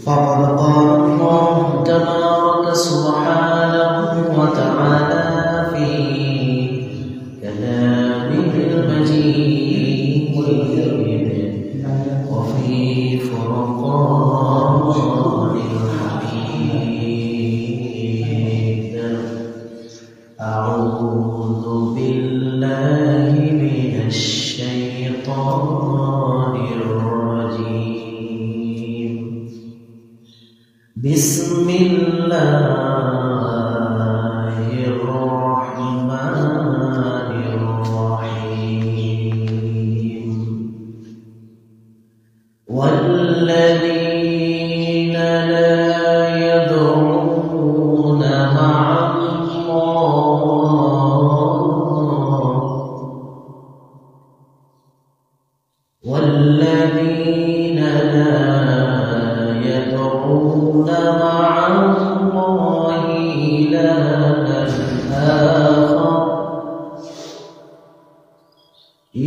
فقد قال الله تبارك سبحانه وتعالى في كلامه المجيد وفي فرقان الحميد. أعوذ بالله من الشيطان الرجيم. بسم الله الرحمن الرحيم. والذين لا يدعون مع والذين لا يدعون مع الله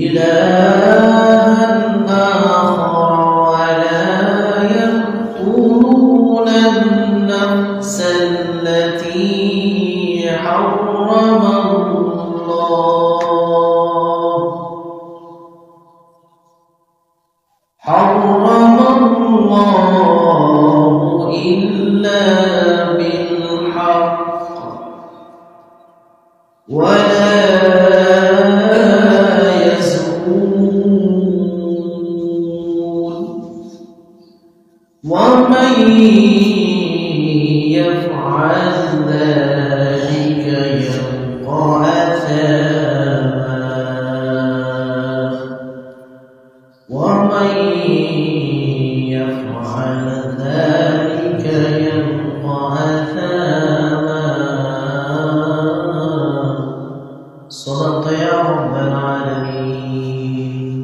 إلها آخر ولا يقتلون النفس التي حرم الله إلا بالحق ولا يزنون ومن يفعل ذلك يلقى أثاما ومن يفعل ذلك يلقى أثاما. صدقت يا رب العالمين.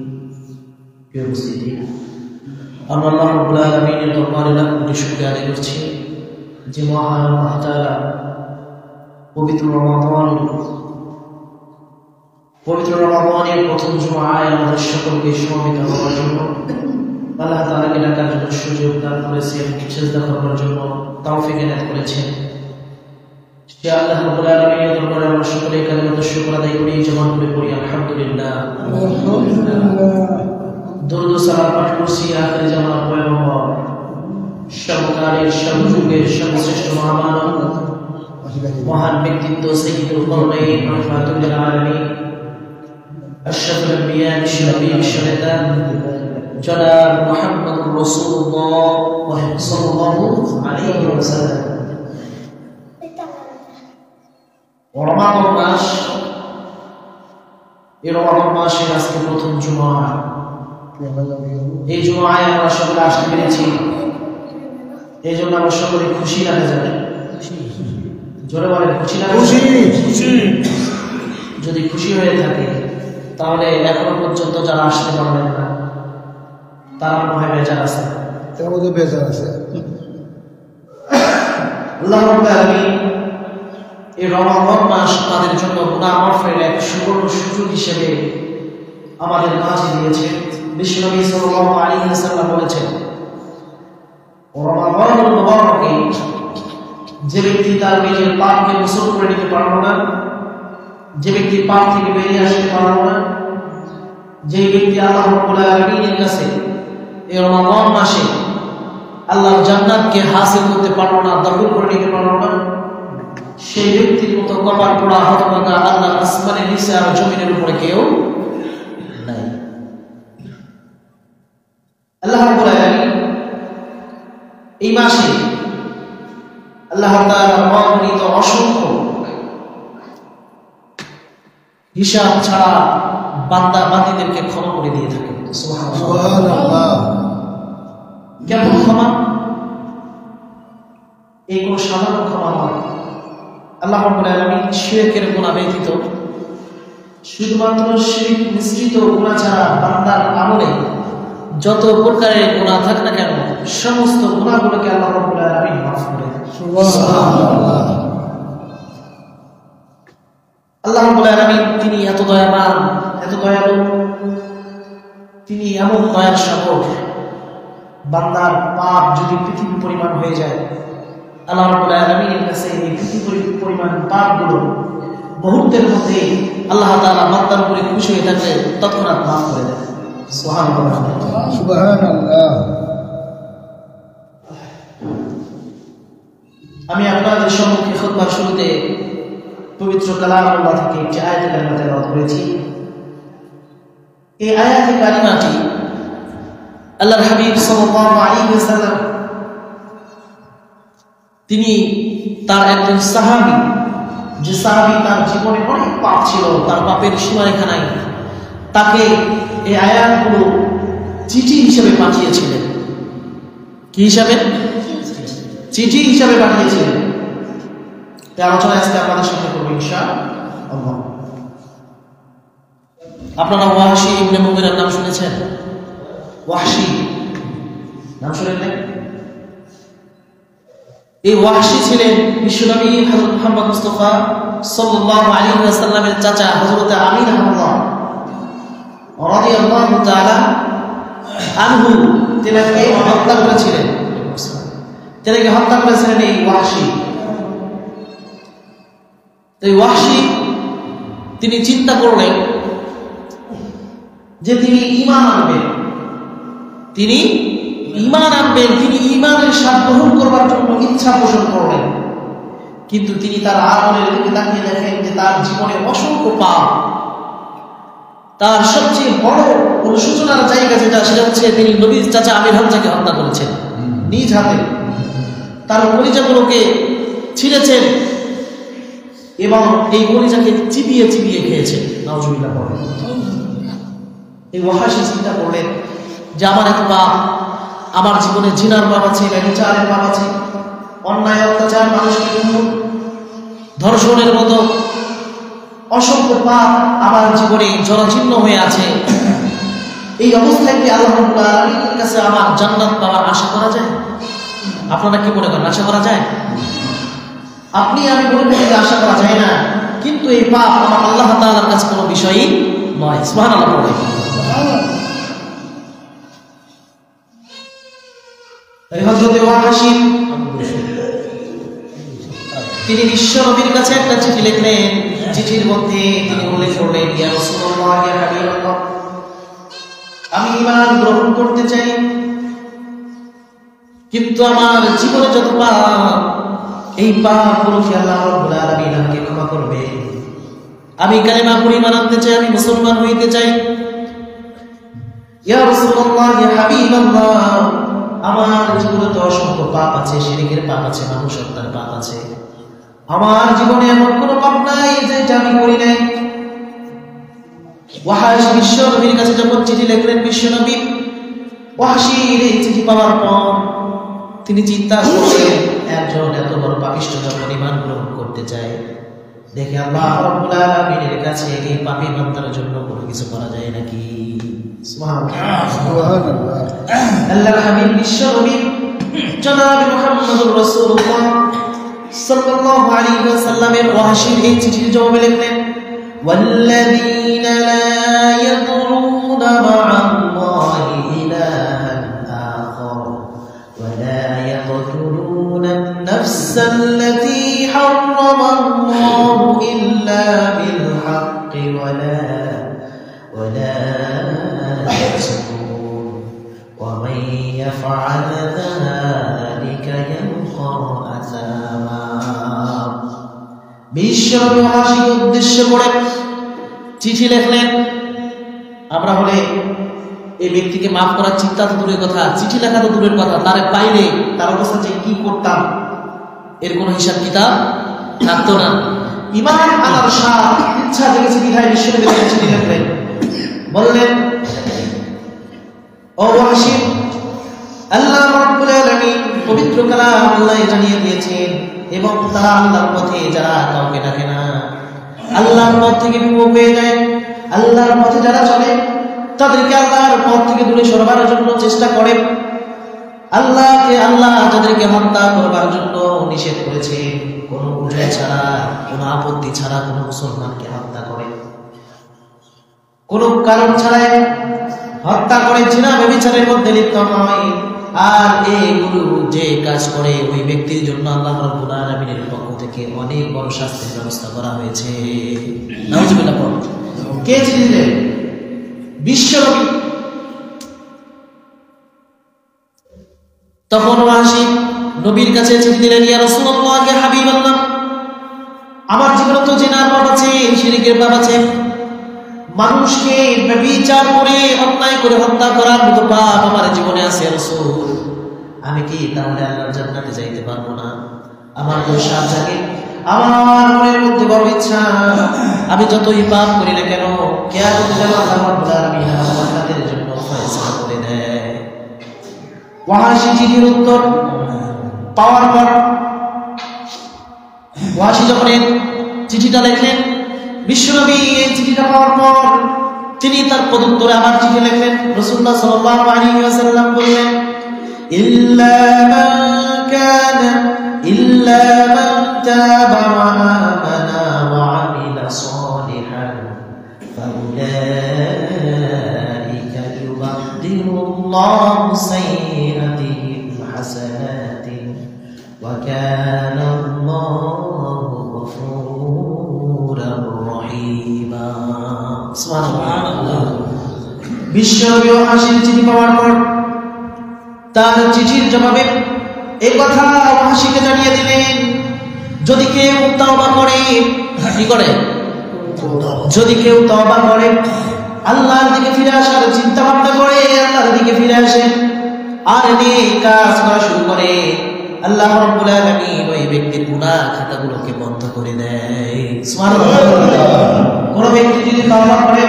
প্রিয় উপস্থিতি, আমরা আল্লাহ রাব্বুল আলামিনের দরবারে লাখ কোটি শুকরিয়া আদায় করছি যে মহান আল্লাহ তাআলা পবিত্র রমাদানের প্রথম জুমায় আমাদের সকলকে সমবেত হওয়ার জন্য আল্লাহ তাআলাকে ডাকার জন্য সুযোগ দান করেছেন, সিজদা করার জন্য তৌফিক এনায়েত করেছেন। সে আল্লাহ রাব্বুল আলামিনের দরবারে আমরা সকলে কালিমাতুশ শুকর আদায় করি, জবান খুলে পড়ি আলহামদুলিল্লাহ। দরুদ ও সালাম পাঠ করছি আখির জামানার পয়গম্বর সর্বকালের সর্বযুগের সর্বশ্রেষ্ঠ মহামানব মহান ব্যক্তিত্ব সাইয়্যিদুল কওনাইন রাহমাতুল লিল আলামিন আশরাফুল আম্বিয়া বিশ্বনবী বিশ্বনেতা জনাব মুহাম্মদুর রাসূলুল্লাহ সাল্লাল্লাহু আলাইহি ওয়াসাল্লাম। রমাদান মাস, এই রমাদান মাসের আজকে প্রথম জুমা। এই জুমায় আমরা সকলে আসতে পেরেছি, এই জন্য আমরা সকলে খুশি লাগে যাবে। জোরে বলেন খুশি না? খুশি। যদি খুশি হয়ে থাকে তাহলে এখনো পর্যন্ত যারা আসতে পারবেন না তারা মনে হয় বেজার আছে, তার মধ্যে বেজার আছে। আল্লাহ রাব্বুল আলামিন এই রমাদান মাস তাদের জন্য গুনাহ মাফের এক সুবর্ণ সুযোগ হিসেবে আমাদের মাঝে দিয়েছেন। বিশ্বনবী সাল্লাল্লাহু আলাইহি ওয়াসাল্লাম বলেছেন, রমাদানুল মুবারকে যে ব্যক্তি তার নিজের পাপকে গোসল করে নিতে পারল না, যে ব্যক্তি পাপ থেকে বেরিয়ে আসতে পারল না, যে ব্যক্তি আল্লাহ রাব্বুল আলামিনের কাছে এই রমাদান মাসে আল্লাহর জান্নাতকে হাসিল করতে পারল না, দখল করে নিতে পারল না, সেই ব্যক্তির মতো কপাল পোড়া হতভাগা আল্লাহর আসমানের নিচে আর জমিনের উপরে কেউ নাই। আল্লাহ রাব্বুল আলামিন এই মাসে আল্লাহ তাআলা অগণিত অসংখ্য হিসাব ছাড়া বান্দা বান্দীদেরকে ক্ষমা করে দিয়ে থাকেন। সুবহানাল্লাহ। কেমন ক্ষমা? এই কোন সাধারণ ক্ষমা নয়। আল্লাহ রাব্বুল আলামিন শিরকের গুনাহ ব্যতীত, শুধুমাত্র শিরক মিশ্রিত গুনাহ ছাড়া বান্দার আমলে যত প্রকারের গুনাহ থাক না কেন সমস্ত গুনাহগুলোকে আল্লাহ রাব্বুল আলামিন মাফ করে দেন। সুবহানাল্লাহ। আল্লাহ রাব্বুল আলামিন তিনি এত দয়াবান, এত দয়ালু, তিনি এমন দয়ার সাগর বান্দার পাপ যদি পৃথিবী পরিমাণ হয়ে যায়, আল্লাহ রাব্বুল আলামিনের কাছে এই পৃথিবীর পরিমাণ পাপগুলো মুহূর্তের মধ্যে আল্লাহ তাআলা বান্দার উপরে খুশি হয়ে থাকলে তৎক্ষণাৎ মাফ করে দেন। সুবহানাল্লাহ, সুবহানাল্লাহ। আমি আপনাদের সম্মুখে খুতবার শুরুতে পবিত্র কালামুল্লাহ থেকে একটি আয়াত কারিমা তেলাওয়াত করেছি। এই আয়াত কারিমাটি আল্লাহর হাবিব সাল্লাল্লাহু আলাইহি ওয়াসাল্লাম তিনি তার একজন সাহাবী, যে সাহাবী তার জীবনে অনেক পাপ ছিল, তার পাপের সীমারেখা নাই, তাকে এই আয়াতগুলো চিঠি হিসেবে পাঠিয়েছিলেন। কি হিসাবে? চিঠি হিসাবে পাঠিয়েছিলেন। এই আলোচনা আজকে আপনাদের সাথে করবো ইনশাআল্লাহ। আপনারা ওয়াহশী ইবনে মুগীরার নাম শুনেছেন? ওয়াহশী নাম শুনেন না? এই ওয়াহশী ছিলেন বিশ্বনবী হযরত মুহাম্মদ মুস্তাফা সাল্লাল্লাহু আলাইহি ওয়াসাল্লামের চাচা হযরত আমির আহমদ রাদিয়াল্লাহু তাআলা আনহু। তিনাকে হত্যা করেছিলেন, তিনাকে হত্যা করেছিলেন এই ওয়াহশী। এই ওয়াহশী তিনি চিন্তা করলেন যে তিনি ঈমান আনবেন, তিনি ঈমান আনবেন, তিনি ঈমানের স্বাদ গ্রহণ করবার জন্য ইচ্ছা পোষণ করলেন। কিন্তু তিনি তার আমলের দিকে তাকিয়ে দেখেন যে তার জীবনে অসংখ্য পাপ। তার সবচেয়ে বড় অনুশোচনার জায়গা যেটা, সেটা হচ্ছে তিনি নবীর চাচা আমির হামজাকে হত্যা করেছেন নিজ হাতে। তার কলিজাগুলোকে ছিঁড়েছেন এবং এই কলিজাকে চিবিয়ে চিবিয়ে খেয়েছেন। নাউজুবিল্লাহ বলেন। এই ওয়াহশী চিন্তা করলেন যে আমার এক পাপ, আমার জীবনে জিনার পাপ আছে, ব্যভিচারের পাপ আছে, অন্যায় অত্যাচার, মানুষকে ধর্ষণের মতো অসংখ্য পাপ আমার জীবনে জরাজীর্ণ হয়ে আছে। এই অবস্থায় কি আল্লাহ রাব্বুল আলামিনের কাছে আমার জান্নাত পাওয়ার আশা করা যায়? আপনারা কি মনে করেন, আশা করা যায়? আপনি আমি বলবো যে আশা করা যায় না, কিন্তু এই পাপ আমার আল্লাহ তাআলার কাছে কোনো বিষয়ই নয়। সুবহানাল্লাহ বলেন। এই হযরত ওয়াহশী তিনি বিশ্ব নবীর কাছে একটা চিঠি লিখলেন। চিঠির মধ্যে তিনি উল্লেখ করলেন, ইয়া রাসূলুল্লাহ, ইয়া হাবিবাল্লাহ, আমি ঈমান গ্রহণ করতে চাই, কিন্তু আমার জীবনে যত পাপ, এই পাপগুলোকে আল্লাহ রাব্বুল আলামিন আমাকে ক্ষমা করবে। আমি কালেমা পড়ে ঈমান আনতে চাই, আমি মুসলমান হইতে চাই। ইয়া রাসূলুল্লাহ, ইয়া হাবিবাল্লাহ, আমার জীবনে তো অসংখ্য পাপ আছে, শিরকের পাপ আছে, মানুষ হত্যার পাপ আছে। আমার জীবনে এমন কোনো পাপ নাই যেটা আমি করি নাই। ওয়াহশী বিশ্ব নবীর কাছে যখন চিঠি লিখলেন, বিশ্ব নবী ওয়াহশীর এই চিঠি পাওয়ার পর তিনি চিন্তা করলেন, একজন এত বড় পাপিষ্ঠ যখন ঈমান গ্রহণ করতে চায়, দেখে আল্লাহ রাব্বুল আলামিনের কাছে এই পাপী বান্দার জন্য কোনো কিছু করা যায় নাকি? সুবহানাল্লাহ। আল্লাহর হাবিব বিশ্ব নবী জনাব মুহাম্মদুর রাসূলুল্লাহ সাল্লাল্লাহু আলাইহি ওয়াসাল্লামের ওয়াহশীর এই চিঠির জবাবে লিখলেন, ওয়াল্লাযীনা লা ইয়াদুরুনা মা'আল্লাহি ইলাহান আখার ওয়া লা ইয়াকতুলুনা আন-নাফসাল্লাতী হারামাল্লাহু ইল্লা বিল হাক্কি ওয়া লা يكسبون ومن يفعل ذلك يلقى أثاما। বিশ্ব ওয়াহশীকে উদ্দেশ্য করে চিঠি লিখলেন। আমরা হলে এই ব্যক্তিকে মাফ করার চিন্তা তো দূরের কথা, চিঠি লেখা তো দূরের কথা, তারে পাইলে তার অবস্থা যে কি করতাম এর কোনো হিসাব কিতাব থাকতো না। ঈমান আনার সাথ ইচ্ছা জেগেছে বিধায় বিশ্ব নবী চিঠি লিখলেন। বললেন, ও ওয়াহশী, আল্লাহ রাব্বুল আলামিন পবিত্র কালাম আল্লাহ জানিয়ে দিয়েছেন, এবং তারা আল্লাহর পথে যারা কাউকে ডাকে না, আল্লাহর পথ থেকে বিমুখ হয়ে যায়, আল্লাহর পথে যারা চলে তাদেরকে আল্লাহর পথ থেকে দূরে সরবার জন্য চেষ্টা করে, আল্লাহকে আল্লাহ যাদেরকে হত্যা করবার জন্য নিষেধ করেছে, কোনো উজয় ছাড়া, কোনো আপত্তি ছাড়া কোনো মুসলমানকে হত্যা করে, কোনো কারণ ছাড়াই হত্যা করে, জিনা ব্যভিচারের মধ্যে লিপ্ত হয়, আর এইগুলো যে কাজ করে ওই ব্যক্তির জন্য আল্লাহ রাব্বুল আলামিনের পক্ষ থেকে অনেক বড় শাস্তির ব্যবস্থা করা হয়েছে। নাউজুবিল্লাহ। কে চিঠি দিলেন? বিশ্বনবী। তখন ওয়াহশী নবীর কাছে চিঠি দিলেন, ইয়া রাসূলুল্লাহ, ইয়া হাবিবাল্লাহ, আমার জীবনে তো জিনার পাপ আছে, শিরকের পাপ আছে, মানুষকে ব্যভিচার করে অন্যায় করে হত্যা করার মতো পাপ আমার জীবনে আছে রাসূল। আমি কি তাহলে আল্লাহর জান্নাতে যাইতে পারবো না? আমার তো সাথ জাগে, আমার মনের মধ্যে বড় ইচ্ছা, আমি যতই পাপ করি না কেন কিয়ামতে যেন আল্লাহ রাব্বুল আলামিন আমার জান্নাতের জন্য ফয়সালা করে দেয়। ওয়াহশী চিঠির উত্তর পাওয়ার পর ওয়াহশী যখন চিঠিটা লিখলেন, বিশ্বনবী এই চিঠিটা পাওয়ার পর তিনি তার পদুত্তরে আবার চিঠি লিখলেন। রাসূলুল্লাহ সাল্লাল্লাহু আলাইহি ওয়াসাল্লাম বললেন, ইল্লা মান তাবা ওয়া আমানা ওয়া আমিলা সালিহান ফাউলাইকা ইউবাদদিলুল্লাহু সাইয়্যাতিহিম হাসানাতিন ওয়া কানা আল্লাহু গফুরার রহিমা। সুবহানাল্লাহ। বিশ্বনবী ওয়াহশীর চিঠি পাওয়ার পর তার চিঠির জবাবে এই কথা ওয়াহশীকে জানিয়ে দিলেন, যদি কেউ তওবা করে, কি করে? যদি কেউ তওবা করে, আল্লাহর দিকে ফিরে আসার চিন্তা ভাবনা করে, আল্লাহর দিকে ফিরে আসে আর নেক কাজ করা শুরু করে, আল্লাহ রাব্বুল আলামিন ওই ব্যক্তির গুনাহ খাতাগুলোকে বন্ধ করে দেয়। সুবহানাল্লাহ। কোন ব্যক্তি যদি তওবা করে,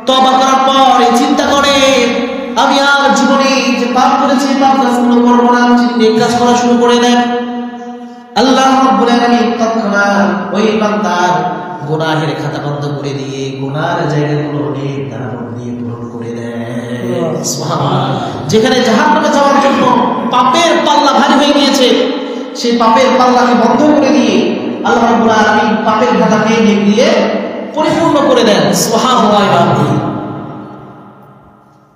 তওবা করার পর চিন্তা করে আমি আর জীবনে যে পাপ করেছি পাপ কাজগুলো করব না, নেক কাজ করা শুরু করে দেন, আল্লাহ রাব্বুল আলামিন তৎক্ষণাৎ ওই বান্দার গুনাহের খাতা বন্ধ করে দিয়ে গুনার জায়গাগুলো নেক দ্বারা দিয়ে পূরণ করে দেয়। সুবহানাল্লাহ। যেখানে জাহান্নামে যাওয়ার জন্য পাপের পাল্লা ভারী হয়ে গিয়েছে, সেই পাপের পাল্লাকে বন্ধ করে দিয়ে আল্লাহ রাব্বুল আলামিন পাপের খাতাকে নেক দিয়ে পরিপূর্ণ করে দেন। সুবহানাল্লাহ।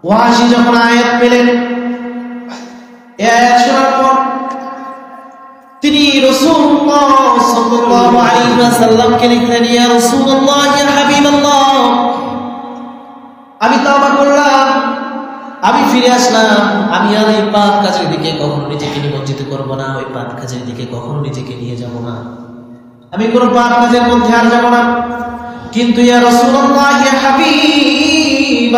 ওয়াহশী যখন আয়াত পেলেন, এই আয়াত শোনার পর তিনি রাসূলুল্লাহ সাল্লাল্লাহু আলাইহি ওয়াসাল্লামকে লিখলেন, ইয়া রাসূলুল্লাহ, ইয়া হাবিবাল্লাহ, আমি তওবা করলাম, আমি ফিরে আসলাম, আমি আর এই পাপ কাজের দিকে কখনো নিজেকে নিমজ্জিত করব না, ওই পাপ কাজের দিকে কখনো নিজেকে নিয়ে যাব না, আমি কোন পাপ কাজের মধ্যে আর যাব না। কিন্তু ইয়া রাসূলুল্লাহ, ইয়া হাবিবাল্লাহ,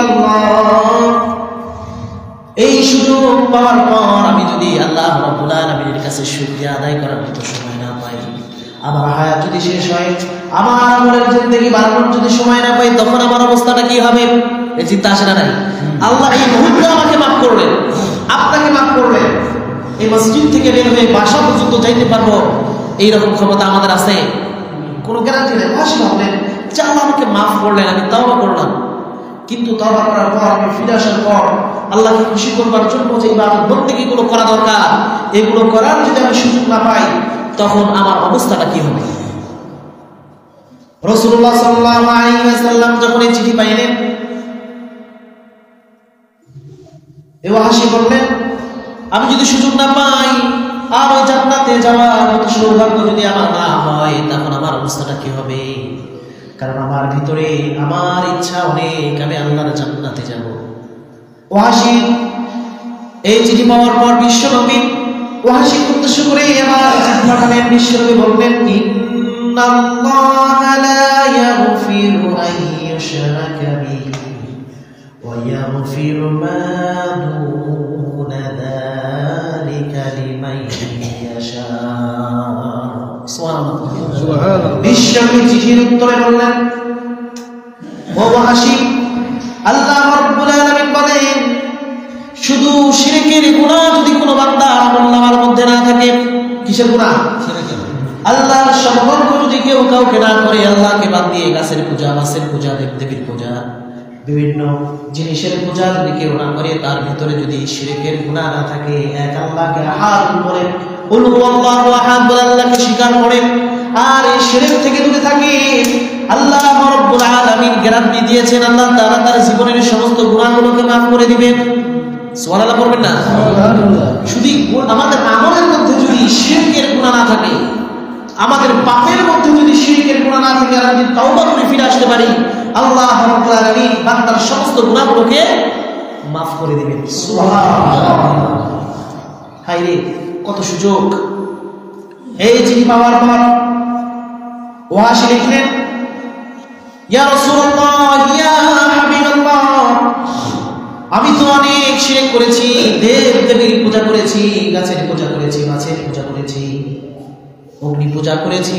এই সুযোগ পাওয়ার পর আমি যদি আল্লাহ রাব্বুল আলামিনের কাছে শুকরিয়া আদায় করার মতো সময় না পাই, আমার হায়াত যদি শেষ হয়, আমার আমলের জিন্দেগি বাড়ানোর যদি সময় না পাই, তখন আমার অবস্থাটা কি হবে? এই চিন্তা আসে না? নাই। আল্লাহ এই মুহূর্তে আমাকে মাফ করলেন, আপনাকে মাফ করলেন, এই মসজিদ থেকে বের হয়ে বাসা পর্যন্ত যাইতে পারবো, এইরকম ক্ষমতা আমাদের আছে? কোনো গ্যারান্টি নেই। ওয়াহশী ভাবলেন যে আল্লাহ আমাকে মাফ করলেন, আমি তওবা করলাম, কিন্তু তওবা করার পর আমি ফিরে আসার পর আল্লাহকে খুশি করবার জন্য যে ইবাদত বন্দেগীগুলো করা দরকার, এগুলো করার যদি আমি সুযোগ না পাই, তখন আমার অবস্থাটা কি হবে? রাসূলুল্লাহ সাল্লাল্লাহু আলাইহি ওয়াসাল্লাম যখন এই চিঠি পাইলেন, ওয়াহশী বললেন, আমি যদি সুযোগ না পাই আর ওই জান্নাতে যাওয়ার মতো সৌভাগ্য যদি আমার না হয়, তখন আমার অবস্থাটা কি হবে? কারণ আমার ভিতরে আমার ইচ্ছা অনেক, আমি আল্লাহর জান্নাতে যাব। ওয়াহশী এই চিঠি পাওয়ার পর বিশ্বনবী ওয়াহশীকে উদ্দেশ্য করে আমার চিঠি পাঠালেন। বিশ্বনবী বললেন, ইন্নাল্লাহা লা ইয়াগফিরু আন ইউশরাকা বিহি ওয়া ইয়াগফিরু মা দুনা যালিকা লিমান ইয়াশা। সুবহানাল্লাহ। বিশ্বনবী চিঠির উত্তরে বললেন, ও ওয়াহশী, আল্লাহ রাব্বুল আলামিন বলেন, শুধু শিরকের গুনাহ যদি কোনো বান্দার আমলনামার মধ্যে না থাকে, কিসের গুনাহ? শিরকের। আল্লাহর সম্পর্ক যদি কেউ কাউকে না করে, আল্লাহকে বাদ দিয়ে গাছের পূজা, মাছের পূজা, দেবদেবীর পূজা, বিভিন্ন জিনিসের পূজা যদি কেউ না করে, তার ভিতরে যদি শিরকের গুনাহ না থাকে, এক আল্লাহকে আহাদ বলে, কুল হুয়াল্লাহু আহাদ বলে আল্লাহকে স্বীকার করে, আর এই শিরক থেকে দূরে থাকে, আল্লাহ রাব্বুল আলামিন গ্যারান্টি দিয়েছেন আল্লাহ তাআলা তার জীবনের সমস্ত গুনাহগুলোকে মাফ করে দিবেন। সুবহানাল্লাহ পড়বেন না? শুধু আমাদের আমলের মধ্যে যদি শিরকের গুনাহ না থাকে, আমাদের পাপের মধ্যে যদি শিরকের গুনাহ না থাকে, আর যদি তওবা করে ফিরে আসতে পারি, আল্লাহ রাব্বুল আলামিন বান্দার সমস্ত গুনাহগুলোকে মাফ করে দিবেন। সুবহানাল্লাহ। হায়রে কত সুযোগ! এই চিঠি পাওয়ার পর ওয়াসি লিখলেন, ইয়া রাসূলুল্লাহ, ইয়া হাবিবাল্লাহ, আমি তো অনেক শিরক করেছি, দেব দেবীর পূজা করেছি, গাছের পূজা করেছি, মাছের পূজা করেছি, অগ্নি পূজা করেছি,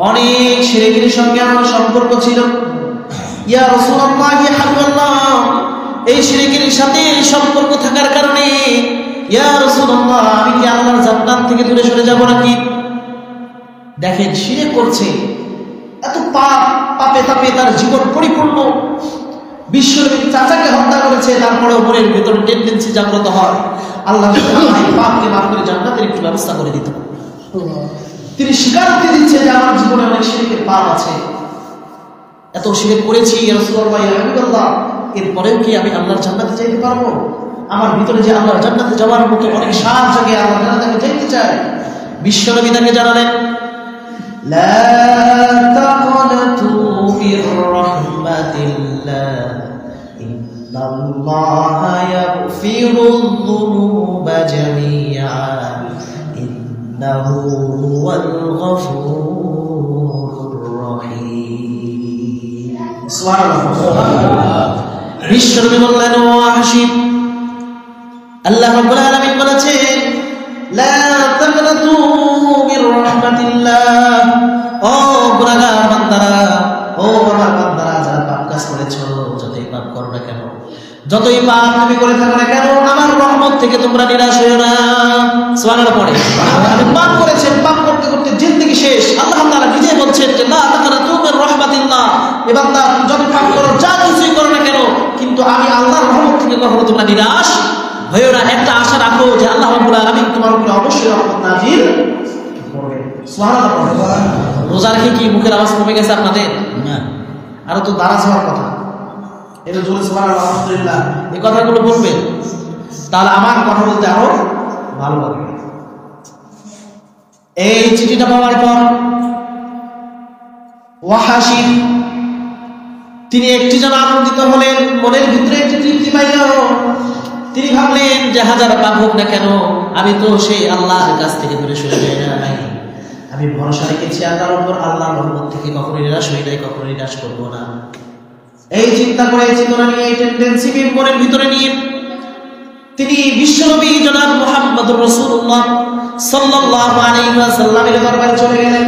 অনেক শিরকের সঙ্গে আমার সম্পর্ক ছিল। ইয়া রাসূলুল্লাহ, ইয়া হাবিবাল্লাহ, এই শিরকের সাথে সম্পর্ক থাকার কারণে ইয়া রাসূলুল্লাহ, আমি কি আল্লাহর জান্নাত থেকে দূরে সরে যাব নাকি? দেখেন, শিরক করছে, এত পাপে তাপে তার জীবন পরিপূর্ণ। বিশ্বনবীর চাচাকে হত্যা করেছে, তারপরে মনের ভেতরে টেন্ডেন্সি জাগ্রত হয়, আল্লাহ এই পাপকে মাফ করে জান্নাতের একটু ব্যবস্থা করে দিত। তিনি স্বীকারোক্তি দিচ্ছে যে আমার জীবনে অনেক শিরকের পাপ আছে, এত শিরক করেছি ইয়া রাসূলুল্লাহ, ইয়া হাবিবাল্লাহ, এরপরেও কি আমি আল্লাহর জান্নাতে যাইতে পারবো? আমার ভিতরে যে আল্লাহর জান্নাতে যাওয়ার মতো অনেক সাহস জাগে, আল্লাহর জান্নাতে যাইতে চাই। বিশ্বনবী তাকে জানালেন, লা তাকনাতু মির রাহমাতিল্লাহ, ইন্নাল্লাহা ইয়াগফিরুয যুনুবা জামিআ, ইন্নাহু হুয়াল গফুরুর রহিম। সুবহানাল্লাহ। বিশ্বনবী বললেন, ও হাসিব, আল্লাহ রাব্বুল আলামিন বলেছেন, লা তাকনাতু মির রাহমাতিল্লাহ, ও গুনাহগার বান্দারা, ও আমার বান্দারা, যারা পাপ কাজ করেছো, যতই পাপ করো না কেন, যতই পাপ তুমি করে থাকো না কেন, আমার রহমত থেকে তোমরা নিরাশ হয়ো না। সুবহানাল্লাহ পড়ে। আমি পাপ করেছেন, পাপ করতে করতে জিন্দেগি শেষ। আল্লাহ তাআলা নিজে বলছেন যে লা তাকনাতু মির রাহমাতিল্লাহ, এ বান্দা যত পাপ করো, যা কিছুই করো না কেন, কিন্তু আমি আল্লাহর রহমত থেকে কখনো তোমরা নিরাশ হয়ো না। একটা আশা রাখো যে আল্লাহ রাব্বুল আলামিন তোমার উপরে অবশ্যই রহমত নাযিল করবেন। সুবহানাল্লাহ। রোজা রেখে কি মুখের আওয়াজ কমে গেছে আপনাদের? না, আরো তো দারাজ হওয়ার কথা। এটা জোরে সুবহানাল্লাহ, আলহামদুলিল্লাহ, এই কথাগুলো বলবেন, তাহলে আমার কথা বলতে আরো ভালো লাগবে। এই চিঠিটা পাওয়ার পর ওয়াহাশি তিনি একটি যেন আনন্দিত হলেন, মনের ভিতরে একটি তৃপ্তি পাইল। তিনি ভাবলেন যে হাজার পাপ হোক না কেন, আমি তো সেই আল্লাহর কাছ থেকে দূরে সরে যাই নাই, আমি ভরসা রেখেছি আল্লাহর উপর, আল্লাহর রহমত থেকে কখনো নিরাশ হই নাই, কখনো নিরাশ করবো না। এই চিন্তা করে, চেতনা নিয়ে, এই টেন্ডেন্সি মনের ভিতরে নিয়ে তিনি বিশ্বনবী জনাব মুহাম্মদুর রাসূলুল্লাহ সাল্লাল্লাহু আলাইহি ওয়াসাল্লামের দরবারে চলে গেলেন।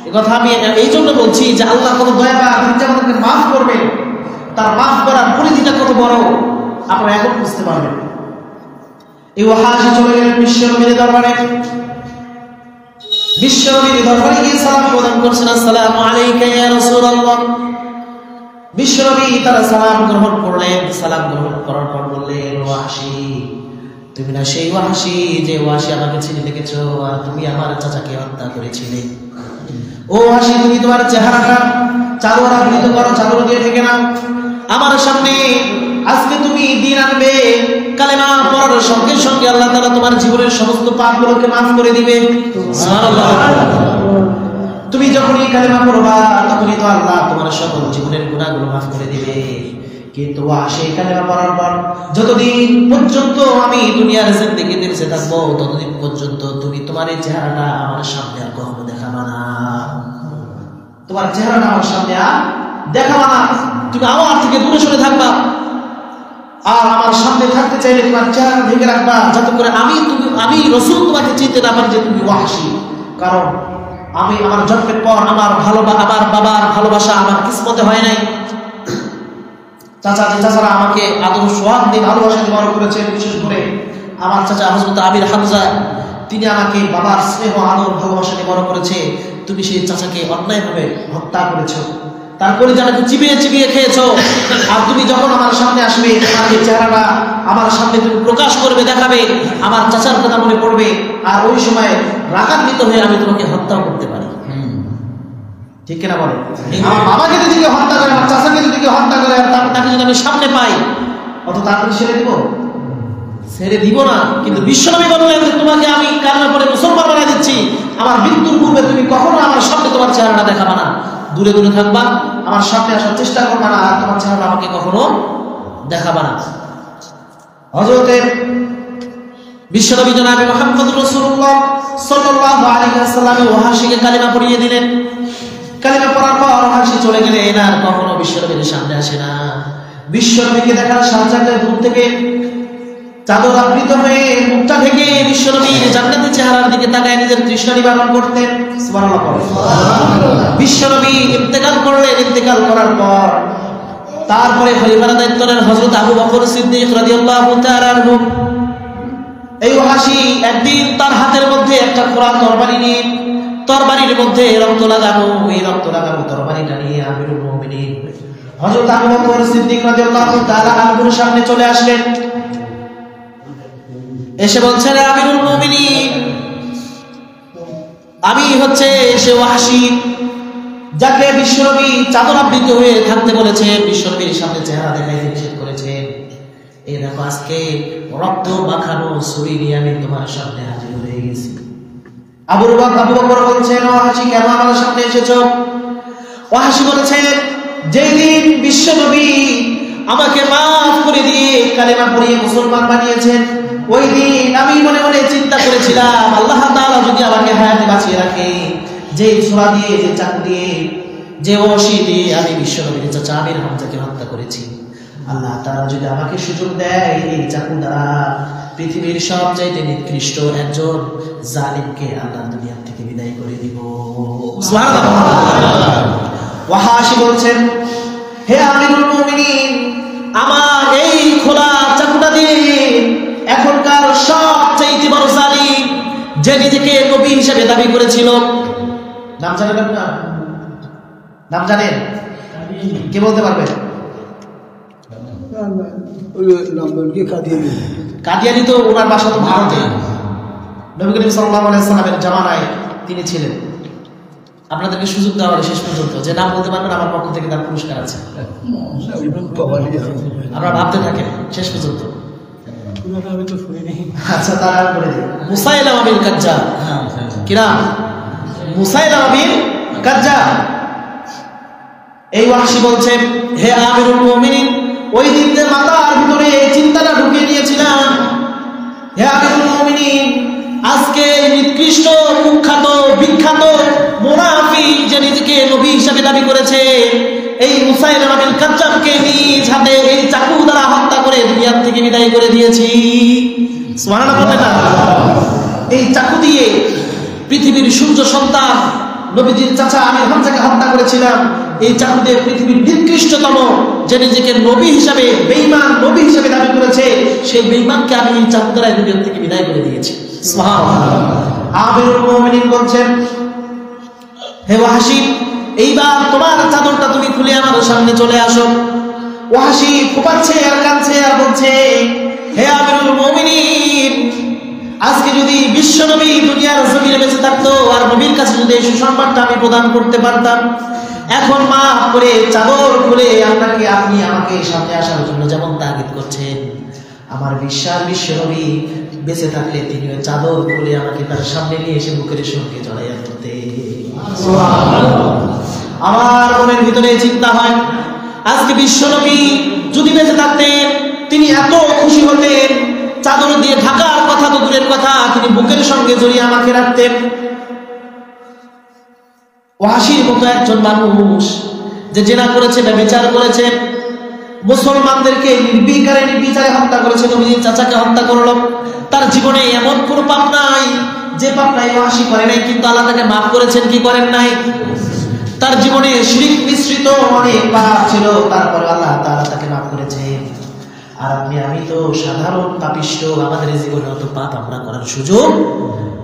এই কথা আমি এই জন্য বলছি যে আল্লাহ কত দয়াবান, তিনি যে আমাদেরকে মাফ করবেন, তার মাফ করার পরিধিটা কত বড় আপনারা এখন বুঝতে পারবেন। এই ওয়াহাশি চলে গেলেন বিশ্বনবীর দরবারে। বিশ্বনবীর দরবারে গিয়ে সালাম প্রদান করছেন, আসসালামু আলাইকা ইয়া রাসূলুল্লাহ। বিশ্বনবী তারা সালাম গ্রহণ করলেন। সালাম গ্রহণ করার পর বললেন, ওয়াহাশি, তুমি না সেই ওয়াহাশি যে ওয়াহাশি আমাকে চিঠি লিখেছো, আর তুমি আমার চাচাকে হত্যা করেছিলে। ও ওয়াহাশি, তুমি তোমার চেহারাটা চাদর আবৃত করো, চাদর দিয়ে ঢেকে নাও। আমার সামনে আজকে তুমি দিন আনবে, কালেমা পড়ার সঙ্গে সঙ্গে আল্লাহ তাআলা তোমার জীবনের সমস্ত পাপগুলোকে মাফ করে দিবে। সুবহানাল্লাহ। তুমি যখনই কালেমা পড়বা, তখনই তো আল্লাহ তোমার সকল জীবনের গুনাহগুলো মাফ করে দিবে। কিন্তু সেই কালেমা পড়ার পর যতদিন পর্যন্ত আমি দুনিয়ার জিন্দেগিতে বেঁচে থাকবো, ততদিন পর্যন্ত তুমি তোমার এই চেহারাটা আমার সামনে আর কখনো দেখাবা না। তোমার চেহারাটা আমার সামনে আর দেখাবা না। তুমি আমার থেকে দূরে সরে থাকবা, আর আমার সামনে থাকতে চাইলে তোমার চেহারা ঢেকে রাখবা, যাতে করে আমি রাসূল তোমাকে চিনতে না পারি যে তুমি ওয়াহাশি। কারণ আমি আমার জন্মের পর আমার বাবার ভালোবাসা আমার কিসমতে হয় নাই। চাচারা আমাকে আদর সোহাগ দিয়ে ভালোবাসা দিয়ে বড় করেছেন। বিশেষ করে আমার চাচা হযরত আমির হামজা, তিনি আমাকে বাবার স্নেহ আদর ভালোবাসা দিয়ে বড় করেছে। তুমি সেই চাচাকে অন্যায়ভাবে হত্যা করেছো, তারপরে যাকে চিবিয়ে চিবিয়ে খেয়েছো। আর তুমি যখন আমার সামনে আসবে, তোমার এই চেহারাটা আমার সামনে তুমি প্রকাশ করবে, দেখাবে, আমার চাচার কথা মনে পড়বে, আর ওই সময় রাগান্বিত হয়ে আমি তোমাকে হত্যা করতে পারি। ঠিক কিনা বলে? আমার বাবাকে যদি কেউ হত্যা করে, আমার চাচাকে যদি কেউ হত্যা করে, তাকে যদি আমি সামনে পাই, অত তাড়াতাড়ি ছেড়ে দিব ছেড়ে দিব না। কিন্তু বিশ্বনবী বললেন যে তোমাকে আমি কালেমা পড়ে মুসলমান বানিয়ে দিচ্ছি, আমার মৃত্যুর পূর্বে তুমি কখনো আমার সামনে তোমার চেহারাটা দেখাবা না, দূরে দূরে থাকবা, আমার সামনে আসার চেষ্টা করবা না, আর তোমার চেহারা আমাকে কখনো দেখাবা না। হযরতে বিশ্বনবী জনাব মুহাম্মদ রাসূলুল্লাহ সাল্লাল্লাহু আলাইহি ওয়াসাল্লাম ওয়াহাশিকে কালেমা পড়িয়ে দিলেন। কালেমা পড়ার পর ওয়াহাশি চলে গেলেন, আর কখনো বিশ্বনবীর সামনে আসে না। বিশ্বনবীকে দেখার সাথে সাথে দূর থেকে চাদর আবৃত হয়ে মুখটা ঢেকে বিশ্বনবীর জান্নাতি চেহারার দিকে তাকায় নিজের তৃষ্ণা নিবারণ করতেন। সুবহানাল্লাহ। বিশ্বনবী ইন্তেকাল করলেন। ইন্তেকাল করার পর তারপরে খলিফার দায়িত্ব নেন হযরত আবু বকর সিদ্দিক রাদিয়াল্লাহু তাআলা আনহু। এই ওয়াহাশি একদিন তার হাতের মধ্যে একটা খোরা তরবারি নিয়ে, তরবারির মধ্যে রক্ত লাগানো, এই রক্ত লাগানো তরবারিটা নিয়ে আমিরুল মুমিনিন হযরত আবু বকর সিদ্দিক রাদিয়াল্লাহু তাআলা আনহুর সামনে চলে আসলেন। এসে বলছেন, আমিরুল মুমিনিন, আমি হচ্ছে সে ওয়াহাশি যাকে বিশ্বনবী চাদর আবৃত হয়ে থাকতে বলেছেন, বিশ্বনবীর সামনে চেহারা দেখাইতে নিষেধ করেছেন। এই দেখো আজকে রক্ত মাখানো ছুরি নিয়ে আমি তোমার সামনে হাজির হয়ে গেছি। আবু বকর বলছেন, ওয়াহাশি কেন আমাদের সামনে এসেছো? ওয়াহাশি বলেছেন, যেদিন বিশ্বনবী আমাকে মাফ করে দিয়ে কালেমা পড়িয়ে মুসলমান বানিয়েছেন, ওই দিন আমি মনে মনে চিন্তা করেছিলাম আল্লাহ তাআলা যদি আমাকে হায়াতে বাঁচিয়ে রাখে, যে ছোরা দিয়ে, যে চাকু দিয়ে, যে ওয়াহাশি দিয়ে আমি বিশ্বনবীর চাচা আমির হামজাকে হত্যা করেছি, আল্লাহ তাআলা যদি আমাকে সুযোগ দেয় এই চাকু দ্বারা পৃথিবীর সবচাইতে নিকৃষ্ট একজন জালিমকে আল্লাহ দুনিয়া থেকে বিদায় করে দিব। সুবহানাল্লাহ। ওয়াহাশি বলছেন, হে আমিরুল মুমিনিন, আমার এই খোলা চাকুটা দিয়ে এখনকার সবচাইতে বড় জালিম, যে নিজেকে নবী হিসেবে দাবি করেছিল, নাম জানেন আপনারা? নাম জানেন? কে বলতে পারবেন? কাদিয়ানি তো ওনার বাসা তো ভারতে, নবী করিম সাল্লাল্লাহু আলাইহি সাল্লামের জামানায় তিনি ছিলেন। আপনাদেরকে সুযোগ দেওয়া হলো শেষ পর্যন্ত, যে নাম বলতে পারবেন আমার পক্ষ থেকে তার পুরস্কার আছে। আপনারা ভাবতে থাকেন শেষ পর্যন্ত। আচ্ছা, তারা বলে দিই, মুসাইলামা বিন কাজ্জাব। কিরা? মুসাইলামা বিন কাজ্জাব। এই ওয়াহাশি বলছেন, হে আমিরুল মুমিনিন, ওই দিন যে মাথার ভিতরে এই চিন্তাটা ঢুকিয়ে নিয়েছিলাম, হে আমিরুল মুমিনিন, আজকে নিকৃষ্ট কুখ্যাত বিখ্যাত মুনাফিক যে নিজেকে নবী হিসেবে দাবি করেছে, এই মুসাইলামা বিন কাজ্জাবকে নিজ হাতে এই চাকু দ্বারা হত্যা করে দুনিয়া থেকে বিদায় করে দিয়েছি। সুবহানাল্লাহ। এই চাকু দিয়ে পৃথিবীর সূর্য সন্তান নবীজির চাচা আমির হামজাকে হত্যা করেছিলাম। এই চাকু দিয়ে পৃথিবীর নিকৃষ্টতম যে নিজেকে নবী হিসেবে বেঈমান নবী হিসেবে দাবি করেছে, সেই বেঈমানকে আমি এই চাকু দ্বারা দুনিয়া থেকে বিদায় করে দিয়েছি। সুবহানাল্লাহ। আমিরুল মুমিনিন বলছেন, হে ওয়াহাশি, এইবার তোমার চাদরটা তুমি খুলে আমার সামনে চলে আসো। ওয়াহাশি ফুপাচ্ছে আর কাঁদছে আর বলছে, হে আমিরুল মুমিনিন, আজকে যদি বিশ্বনবী দুনিয়ার জমিনে বেঁচে থাকতো আর নবীর কাছে যদি এই সুসংবাদটা আমি প্রদান করতে পারতাম, এখন মাফ করে চাদর খুলে আপনি আমাকে সামনে আসার জন্য যেমন তাগিদ করছেন, আমার বিশ্বাস বিশ্বনবী বেঁচে থাকলে তিনি ওই চাদর খুলে আমাকে তার সামনে নিয়ে এসে বুকের সঙ্গে জড়াইয়া ধরতে। আমার মনের ভিতরে চিন্তা হয়, আজকে বিশ্বনবী যদি বেঁচে থাকতেন তিনি এত খুশি হতেন, চাদর দিয়ে ঢাকার কথা তো দূরের কথা, তিনি বুকের সঙ্গে জড়িয়ে আমাকে রাখতেন। ওয়াহাশির মতো একজন মানুষ যে জেনা করেছে, ব্যভিচার করেছে, মুসলমানদেরকে নির্বিচারে হত্যা করেছে, নবীর চাচাকে হত্যা করলো, তার জীবনে এমন কোন পাপ নাই যে পাপ নাই ওয়াহাশি করে নাই, কিন্তু আল্লাহ তাকে মাফ করেছেন কি করেন নাই? তার জীবনে শিরক মিশ্রিত অনেক পাপ ছিল, তারপরে আল্লাহ তাআলা তাকে মাফ করেছেন। আর আমি তো সাধারণ পাপিষ্ঠ, আমাদের জীবনে অত পাপ আমরা করার সুযোগ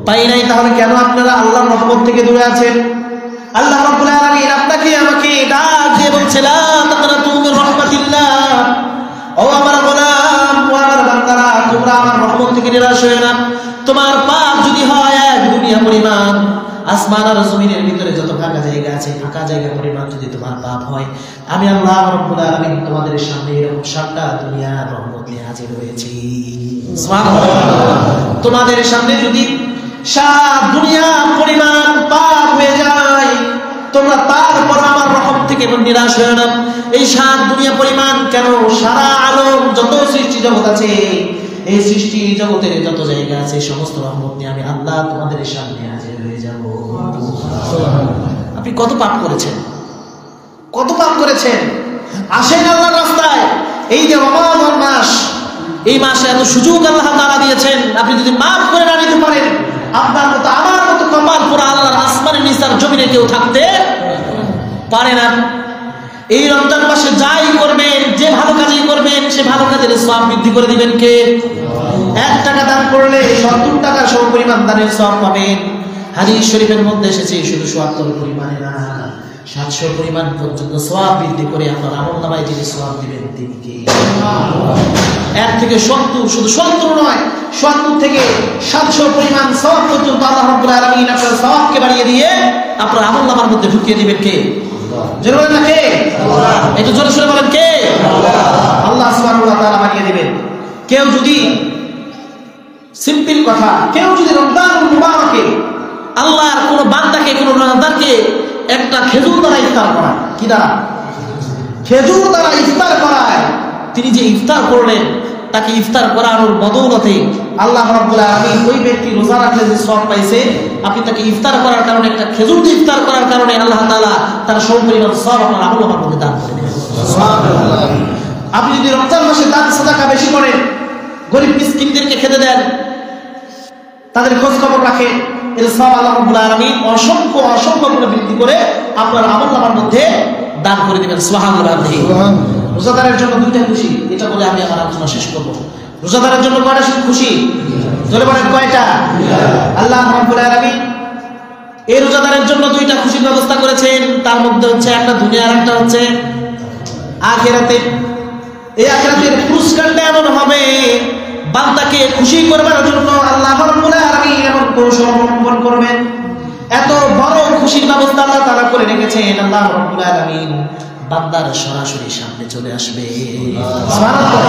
পাই নাই। তাহলে কেন আপনারা আল্লাহর রহমত থেকে দূরে আছেন? আল্লাহ রাব্বুল আলামিন আপনাকে আমাকে ডাক দিয়ে বলছেন, লা তাকনাতু মির রাহমাতিল্লাহ, ও আমার গোলাম, ও আমার বান্দারা, তোমরা আমার রহমত থেকে নিরাশ হয়ো না। তোমার পাপ যদি হয় এক দুনিয়া পরিমাণ, আসমান আর জমিনের ভিতরে যতখানি ফাঁকা জায়গা আছে, ফাঁকা জায়গা পরিমাণ যদি তোমার পাপ হয়, আমি আল্লাহ রাব্বুল আলামিন তোমাদের সামনে এরকম 7টা দুনিয়ার রহমত নিয়ে হাজির হয়েছি। তোমাদের সামনে যদি 7 দুনিয়া পরিমাণ পাপ হয়ে যায়, তোমরা তারপর আমার রহমত থেকে নিরাশ হয়ে না। এই 7 দুনিয়া পরিমাণ কেন, সারা আলম যত সৃষ্টি জগৎ আছে, এই সৃষ্টি জগতের যত জায়গা আছে, সমস্ত রহমত নিয়ে আমি আল্লাহ তোমাদের সামনে হাজির হয়ে যাব। আপনি কত পাপ করেছেন, কত পাপ করেছেন? আসেন আল্লাহর রাস্তায়। এই যে রমাদান মাস, এই মাসে এত সুযোগ আল্লাহ তাআলা দিয়েছেন, আপনি যদি মাফ করে না নিতে পারেন, আপনার মতো আমার মতো কপাল পুরা আল্লাহর আসমানের নিচার জমিনে কেউ থাকতে পারে না। এই রমজান মাসে যাই করবেন, যে ভালো কাজই করবেন, সে ভালো কাজের সওয়াব বৃদ্ধি করে দিবেন কে? 1 টাকা দান করলে 70 টাকার সমপরিমাণ দানের সওয়াব পাবেন। হাদিস শরীফের মধ্যে এসেছে শুধু ৭০ পরিমাণে না, 700 পরিমাণ পর্যন্ত সওয়াব বৃদ্ধি করে আপনার আমলনামায় যিনি সওয়াব দিবেন তিনি কে? 1 থেকে 70, শুধু 70 নয়, 70 থেকে 700 পরিমাণ সওয়াব পর্যন্ত আল্লাহ রাব্বুল আলামিন আপনার সওয়াবকে বাড়িয়ে দিয়ে আপনার আমলনামার মধ্যে ঢুকিয়ে দিবেন কে? জোরে বলেন না কে? আল্লাহ। একটু জোরে শুনে বলেন কে? আল্লাহ সুবহানাহু ওয়া তাআলা বাড়িয়ে দিবেন। কেউ যদি, সিম্পল কথা, কেউ যদি রমজানুল মুবারকে আল্লাহর কোন বান্দাকে, কোন রমজানকে একটা খেজুর দ্বারা ইফতার করায়, কি দ্বারা? খেজুর দ্বারা ইফতার করায়, তিনি যে ইফতার করলেন, তাকে ইফতার করানোর বদৌলতে আল্লাহ রাব্বুল আলামিন ওই ব্যক্তি রোজা রাখলে যে সওয়াব পাইছে, আপনি তাকে ইফতার করার কারণে, একটা খেজুর দিয়ে ইফতার করার কারণে আল্লাহ তাআলা তার সমপরিমাণ সওয়াব আপনার আমলনামার মধ্যে দান করে দেবেন। সুবহানাল্লাহ। আপনি যদি রমজান মাসে দান সাদাকা বেশি করেন, গরিব মিসকিনদেরকে খেতে দেন, তাদের খোঁজ খবর রাখেন, এর সওয়াব আল্লাহ রাব্বুল আলামিন অসংখ্য অসংখ্য গুণ বৃদ্ধি করে আপনার আমলনামার মধ্যে দান করে দিবেন। সুবহানাল্লাহ। রোজাদারের জন্য 2টা খুশি, এটা বলে আমি আমার আলোচনা শেষ করব। রোজাদারের জন্য কয়টা খুশি? জোরে বলেন কয়টা? আল্লাহ রাব্বুল আলামিন এই রোজাদারের জন্য 2টা খুশির ব্যবস্থা করেছেন। তার মধ্যে হচ্ছে একটা দুনিয়া আর একটা হচ্ছে আখিরাতে। এই আখিরাতের পুরস্কারটা এমন হবে, বান্দাকে খুশি করবার জন্য আল্লাহ রাব্বুল আলামিন এমন কৌশল অবলম্বন করবেন, এত বড় খুশির ব্যবস্থা আল্লাহ তাআলা করে রেখেছেন। আল্লাহ রাব্বুল আলামিন বান্দার সরাসরি সামনে চলে আসবে। সুবহানাল্লাহ।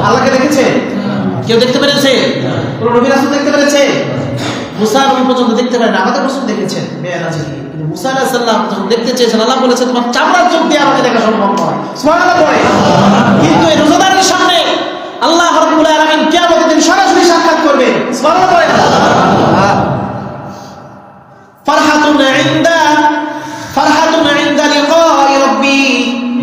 আল্লাহকে দেখেছে? কেউ দেখতে পেরেছে? কোন নবী রাসূল দেখতে পেরেছে? মুসা নবী পর্যন্ত দেখতে পারেন, আমাদের রাসূল দেখেছেন মেরাজে গিয়ে। কিন্তু মুসা আলাইহিস সালাম যখন দেখতে চেয়েছেন, আল্লাহ বলেছেন তোমার চামড়ার চোখ দিয়ে আমাকে দেখা সম্ভব নয়। সুবহানাল্লাহ। কিন্তু এই রোজাদারের সামনে আল্লাহ রাব্বুল আলামিন কিয়ামতের দিন সরাসরি সাক্ষাৎ করবেন। সুবহানাল্লাহ। ফারহাতুন ইনদা লিকাই রাব্বি।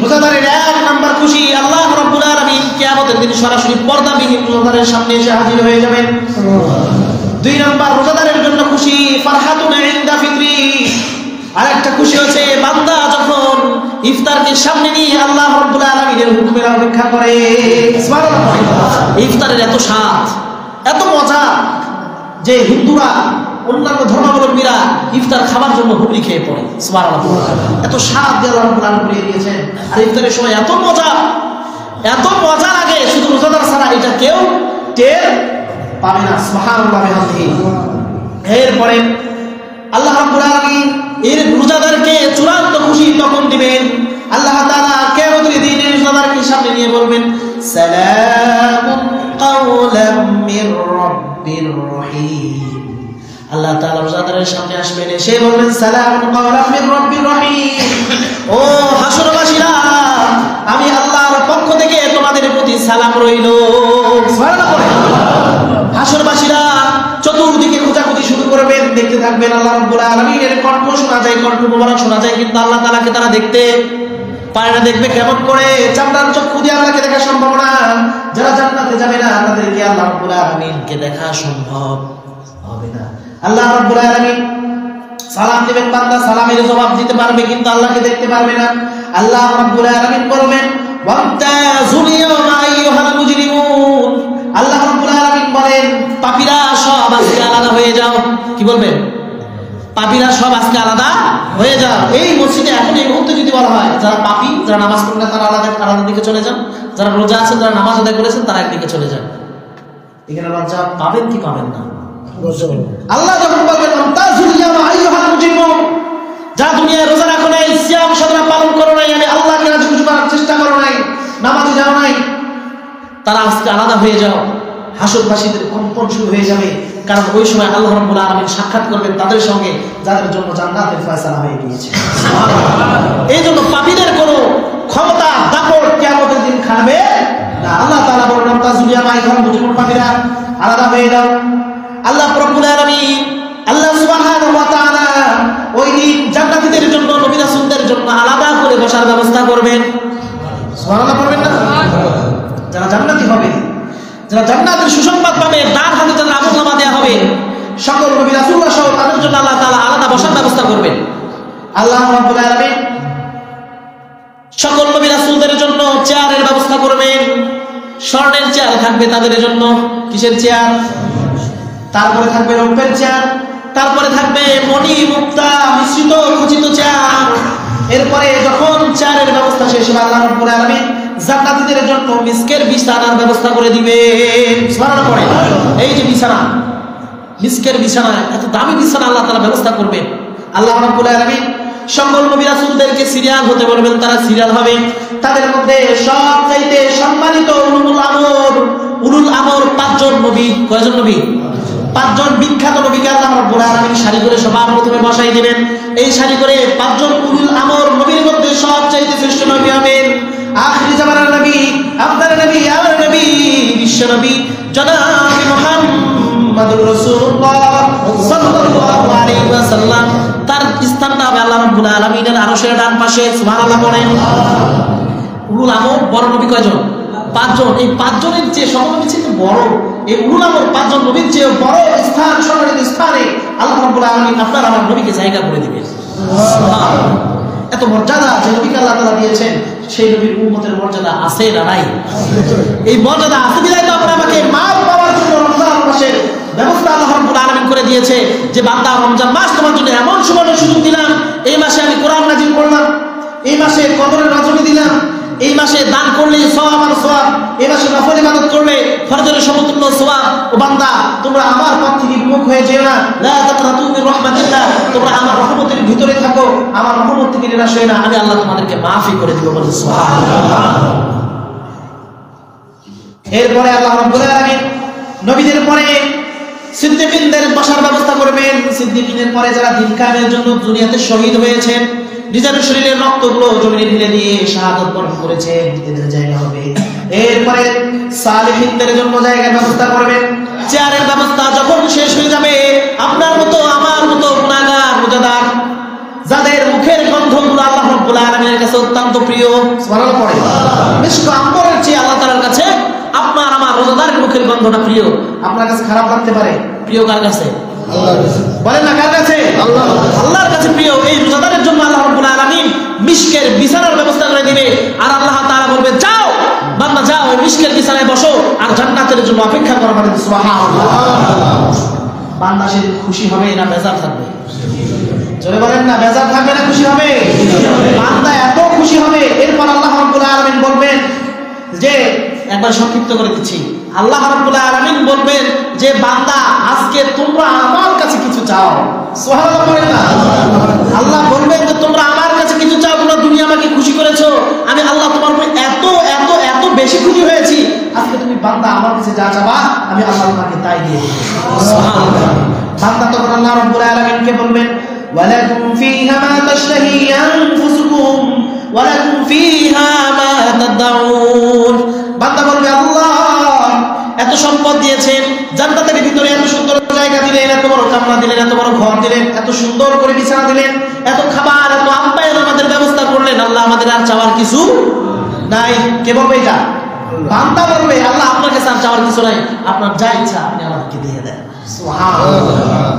রোজাদারের 1 নাম্বার খুশি, আল্লাহ রাব্বুল আলামিন কিয়ামতের দিন সরাসরি পর্দাবিহীন রোজাদারের সামনে এসে হাজির হয়ে যাবেন। 2 নাম্বার রোজাদারের জন্য খুশি, ফারহাতুন ইনদা ফিতরি। আরেকটা খুশি হচ্ছে বান্দা যখন ইফতারকে সামনে নিয়ে আল্লাহ রাব্বুল আলামিনের হুকুমের অপেক্ষা করে। সুবহানাল্লাহ। ইফতারের এত স্বাদ, এত মজা যে হিন্দুরা, অন্যান্য ধর্মাবলম্বীরা ইফতার খাবার জন্য হুমড়ি খেয়ে পড়ে। সুবহানাল্লাহ। এত স্বাদ দিয়ে আল্লাহ রাব্বুল আলামিন করে দিয়েছেন। আর ইফতারের সময় এত মজা লাগে, শুধু রোজাদার ছাড়া এটা কেউ টের পাবে না। সুবহানাল্লাহ। এরপরে আল্লাহ রাব্বুল আলামিন এর রোজাদারকে চূড়ান্ত খুশি তখন দিবেন। আল্লাহ তাআলা কিয়ামতের দিন এই রোজাদারকে সামনে নিয়ে বলবেন, সালামুন কাওলাম মির রাব্বির রহিম। আল্লাহ তাআলা রোজাদারের সামনে আসবেন, এসে বলবেন, সালামুন কাওলাম মির রাব্বির রহিম। ও হাসরবাসীরা, আমি আল্লাহর পক্ষ থেকে তোমাদের প্রতি সালাম রইল। সুবহানাল্লাহ। হাসরবাসীরা চতুর্দিকে খোঁজাখুঁজি শুরু করবেন, দেখতে থাকবেন। আল্লাহ রাব্বুল আলামিনের কণ্ঠ শোনা যায়, কণ্ঠ মোবারক শোনা যায়, কিন্তু আল্লাহ তাআলাকে তারা দেখতে পারে না। দেখবে কেমন করে? চামড়ার চক্ষু দিয়ে আল্লাহকে দেখা সম্ভব না। যারা জান্নাতে যাবে না তাদেরকে আল্লাহ রাব্বুল আলামিনকে দেখা সম্ভব হবে না। আল্লাহ রাব্বুল আলামিন সালাম দিবেন, বান্দা সালামের জবাব দিতে পারবে, কিন্তু আল্লাহকে দেখতে পারবে না। আল্লাহ রাব্বুল আলামিন বলবেন, ওয়ামতাজুল ইয়াওমা আইয়ুহাল মুজরিমুন। আল্লাহ রাব্বুল আলামিন বলেন, পাপীরা সব আজকে আলাদা হয়ে যাও। কি বলবেন? পাপীরা সব আজকে আলাদা হয়ে যাও। এই মসজিদে এখন এই মুহূর্তে যদি বলা হয়, যারা পাপী, যারা নামাজ পড়ে না তারা আলাদা দিকে চলে যান, যারা রোজা আছেন, যারা নামাজ আদায় করেছেন তারা একদিকে চলে যান। এখানে লজ্জা পাবেন কি পাবেন না? আল্লাহ যখন বলবেন, ওয়ামতাজুল ইয়াওমা আইয়ুহাল মুজরিমুন, যারা দুনিয়ায় রোজা রাখো নাই, সিয়াম সাধনা পালন করো নাই, আমি আল্লাহকে রাজি খুশি করার চেষ্টা করো নাই, নামাজে যাও নাই, তারা আজকে আলাদা হয়ে যাও। হাসরবাসীদের কম্পন শুরু হয়ে যাবে, কারণ ওই সময় আল্লাহ রাব্বুল আলামিন সাক্ষাৎ করবেন তাদের সঙ্গে যাদের জন্য জান্নাতের ফয়সালা হয়ে গিয়েছে। এই জন্য পাপীদের কোনো ক্ষমতা দাপট কিয়ামতের দিন খাবে না। আল্লাহ তাআলা বলেন, তাজুলিয়া মাইখান মুজরিম পাপীরা আলাদা হয়ে যাও। আল্লাহ রাব্বুল আলামিন, আল্লাহ সুবহানাহু ওয়া তাআলা ওই দিন জান্নাতীদের জন্য, নবী রাসূলদের জন্য আলাদা করে বসার ব্যবস্থা করবেন। সুবহানাল্লাহ পড়বেন না? যারা জান্নাতি হবে, যারা জান্নাতের সুসংবাদ পাবে, তার হাতে যারা আমলনামা দেয়া হবে, সকল নবী রাসূলরা সহ তাদের জন্য আল্লাহ তাআলা আলাদা বসার ব্যবস্থা করবেন। আল্লাহ রাব্বুল আলামিন সকল নবী রাসূলদের জন্য চেয়ারের ব্যবস্থা করবেন। স্বর্ণের চেয়ার থাকবে তাদের জন্য। কিসের চেয়ার? তারপরে থাকবে রৌপ্যের চেয়ার, তারপরে থাকবে মণি মুক্তা মিশ্রিত খচিত চেয়ার। এরপরে যখন চেয়ারের ব্যবস্থা শেষ হবে, আল্লাহ রাব্বুল আলামিন জান্নাতীদের জন্য মিসকের বিছানার ব্যবস্থা করে দিবেন। সুবহানাল্লাহ পড়ে। এই যে বিছানা, মিসকের বিছানা, এত দামি বিছানা আল্লাহ তাআলা ব্যবস্থা করবেন। আল্লাহ রাব্বুল আলামিন সকল নবী রাসূলদেরকে সিরিয়াল হতে বলবেন, তারা সিরিয়াল হবে। তাদের মধ্যে সবচাইতে সম্মানিত উলুল আমর 5 জন নবী। কয়জন নবী? 5 জন বিখ্যাত নবীকে আল্লাহ রাব্বুল আলামিন সারি করে সবার প্রথমে বসাই দিবেন। এই সারি করে 5 জন উলুল আমর নবীর মধ্যে সবচাইতে শ্রেষ্ঠ নবী হবেন আখিরি জামানার নবী, আপনার নবী, আমার নবী, বিশ্ব নবী জনাব মুহাম্মদুর রাসূলুল্লাহ সাল্লাল্লাহু আলাইহি ওয়াসাল্লাম। তার স্থানটা হবে আল্লাহ রাব্বুল আলামিনের আরশের ডান পাশে। সুবহানাল্লাহ বলেন। উলুল আমর বড় নবী কয়জন? 5 জন। এই 5 জনের চেয়ে সমনবী ছিল বড়। এই উলুল আমর 5 জন নবীর চেয়ে বড় স্থান, সম্মানিত স্থানে আল্লাহ রাব্বুল আলামিন আপনার আমার নবীকে জায়গা করে দিবেন। সুবহানাল্লাহ। এত মর্যাদা যে নবীকে আল্লাহ তাআলা দিয়েছেন, সেই নবীর উম্মতের মর্যাদা আছে না নাই? এই মর্যাদা আছে বিধায় তো আপনারা আমাকে মাল পাওয়ার জন্য রমজান মাসের ব্যবস্থা আল্লাহ রাব্বুল আলামিন করে দিয়েছে, যে বান্দা রমজান মাস তোমার জন্য এমন সুবর্ণ সুযোগ দিলাম, এই মাসে আমি কোরআন নাযিল করলাম, এই মাসে কদরের রজনী দিলাম, এই মাসে দান করলে সওয়াব আর সওয়াব, এই মাসে নফল ইবাদত করলে ফরজের সমতুল্য সওয়াব। ও বান্দা, তোমরা আমার পথ থেকে বিমুখ হয়ে যেও না, লা তাকনাতু মির রাহমাতিল্লাহ, তোমরা আমার রহমতের ভিতরে থাকো, আমার রহমত থেকে নিরাশ হয়ে না, আমি আল্লাহ তোমাদেরকে মাফি করে দিব। বলে সুবহানাল্লাহ। এরপরে আল্লাহ রাব্বুল আলামিন নবীদের পরে সিদ্দিকীনদের বসার ব্যবস্থা করবেন। সিদ্দিকীনের পরে যারা দ্বীন কায়েমের জন্য দুনিয়াতে শহীদ হয়েছেন, নিজের শরীরের রক্তগুলো জমিনে ঢেলে দিয়ে শাহাদাত বরণ করেছেন, এদের জায়গা হবে। এরপরে সালিহিনদের জন্য জায়গার ব্যবস্থা করবেন। চেয়ারের ব্যবস্থা যখন শেষ হয়ে যাবে, আপনার মতো আমার মতো গুনাহগার রোজাদার যাদের মুখের গন্ধগুলো আল্লাহ রাব্বুল আলামিনের কাছে অত্যন্ত প্রিয়, সুবহানাল্লাহ পড়ে, মিশক আম্বরের চেয়ে আল্লাহ তাআলার কাছে আপনার আমার রোজাদারের মুখের গন্ধটা প্রিয়। আপনার কাছে খারাপ লাগতে পারে, প্রিয় কার কাছে? আল্লাহর কাছে। বলেন না কার কাছে? আল্লাহর কাছে প্রিয়। এই রোজাদারের জন্য আল্লাহ রাব্বুল আলামিন মিশকের বিছানার ব্যবস্থা করে দিবে। আর আল্লাহ তাআলা বলবে, যাও বান্দা যাও, ওই মিশকের বিছানায় বসো আর জান্নাতের জন্য অপেক্ষা করো। মানে সুবহানাল্লাহ। বান্দা সে খুশি হবে না বেজার থাকবে? জোরে বলেন না, বেজার থাকবে না খুশি হবে? বান্দা এত খুশি হবে। এরপর আল্লাহ রাব্বুল আলামিন বলবেন যে, একবার সংক্ষিপ্ত করে দিচ্ছি, আল্লাহ রাব্বুল আলামিন বলবেন যে, বান্দা আজকে তোমরা আমার কাছে কিছু চাও। সুবহানাল্লাহ বলেন না? আল্লাহ বলবেন যে, তোমরা আমার কাছে কিছু চাও, তোমরা দুনিয়া আমাকে খুশি করেছো, আমি আল্লাহ তোমার উপর এত এত এত বেশি খুশি হয়েছি, আজকে তুমি বান্দা আমার কাছে যা চাবা আমি আল্লাহ তোমাকে তাই দিয়ে দেব। সুবহানাল্লাহ। বান্দা তখন আল্লাহ রাব্বুল আলামিনকে বলবেন, ওয়ালাকুম ফীহা মা তাশতাহি আনফুসুকুম ওয়ালাকুম ফীহা মা তাদউন। বান্দা বলবে, আল্লাহ এত সম্পদ দিয়েছেন, জান্নাতের ভিতরে এত সুন্দর জায়গা দিলেন, এত বড় কামরা দিলেন, এত বড় ঘর দিলেন, এত সুন্দর করে বিছানা দিলেন, এত খাবার, এত আপ্যায়ন আমাদের ব্যবস্থা করলেন, আল্লাহ আমাদের আর চাওয়ার কিছু নাই। কে বলবে এটা? বান্দা বলবে, আল্লাহ আপনার কাছে আর চাওয়ার কিছু নাই, আপনার যা ইচ্ছা আপনি আমাদেরকে দিয়ে দেন। সুবহানাল্লাহ।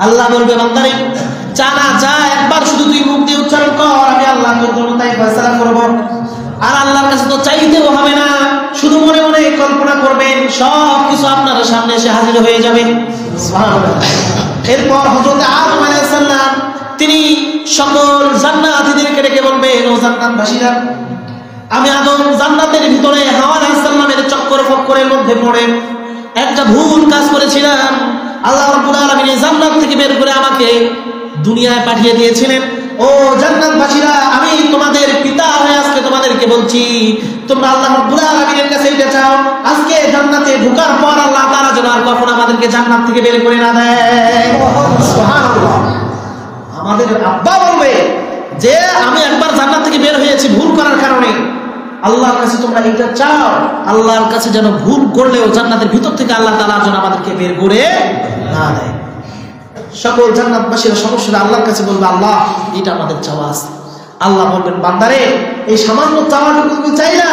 আল্লাহ বলবে, বান্দারে চা না চা, একবার শুধু তুই মুখ দিয়ে উচ্চারণ কর, আমি আল্লাহ তোর জন্য তাই ফয়সালা করব। আর আল্লাহর কাছে তো চাইতেও হবে না, শুধু মনে মনে কল্পনা করবেন, সব কিছু আপনার সামনে এসে হাজির হয়ে যাবে। সুবহানাল্লাহ। এরপর হযরত আদম আলাইহিস সালাম তিনি সকল জান্নাতীদেরকে ডেকে বলবেন, ও জান্নাতবাসীরা, আমি আদম জান্নাতের ভিতরে হাওয়া আলাইহিস সালামের চক্কর ফক্করের মধ্যে পড়ে একটা ভুল কাজ করেছিলাম। আল্লাহ রাব্বুল আলামিন জান্নাত থেকে বের করে আমাকে দুনিয়ায় পাঠিয়ে দিয়েছিলেন। ও জান্নাতবাসীরা, আমি তোমাদের পিতা হয়ে আজকে তোমাদেরকে বলছি, তোমরা আল্লাহ রাব্বুল আলামিনের কাছে এটা চাও, আজকে জান্নাতে ঢোকার পর আল্লাহ তাআলা যেন আর কখনো আমাদেরকে জান্নাত থেকে বের করে না দেয়। সুবহানাল্লাহ। আমাদের আব্বা বলবে যে আমি একবার জান্নাত থেকে বের হয়েছি ভুল করার কারণে, আল্লাহর কাছে তোমরা এটা চাও, আল্লাহর কাছে যেন ভুল করলেও জান্নাতের ভিতর থেকে আল্লাহ তাআলা যেন আমাদেরকে বের করে না দেয়। সকল জান্নাতবাসীরা সদস্যরা আল্লাহর কাছে বলবে, আল্লাহ এটা আমাদের চাওয়া আছে। আল্লাহ বলবেন, বান্দারে এই সামান্য চাওয়াটুকু তুমি চাই না,